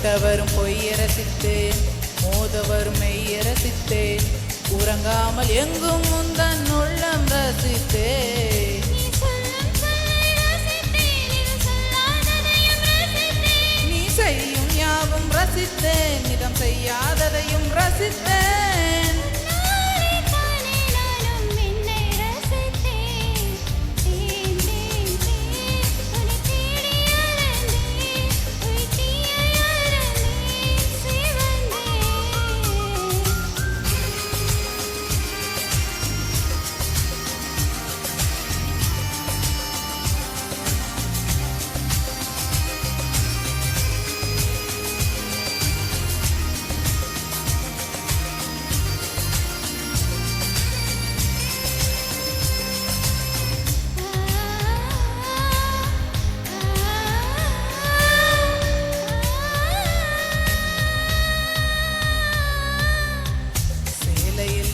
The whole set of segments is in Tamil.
முட்டவரும் பொய்ய ரசித்தேன், மோதவரும் மெய்ய ரசித்தேன், உறங்காமல் எங்கும் முந்தன் உள்ளம் ரசித்தேன். நீ செய்யும் யாவும் ரசித்தேன், நிதம் செய்யாததையும் ரசித்தேன்.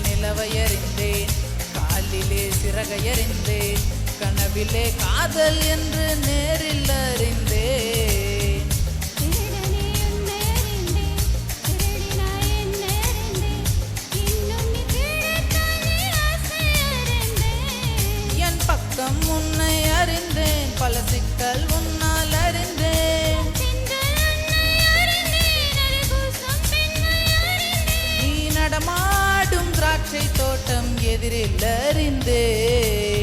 நிலவையறிந்தேன், காலிலே சிறகையறிந்தேன், கனவிலே காதல் என்று நேரில் அறிந்தேன். என் பக்கம் உன்னை அறிந்தேன், பல சிக்கல் உன்னால் அறிந்தேன். நீ நடமாடும் திராட்சை தோட்டம் எதிரில் அறிந்தேன்.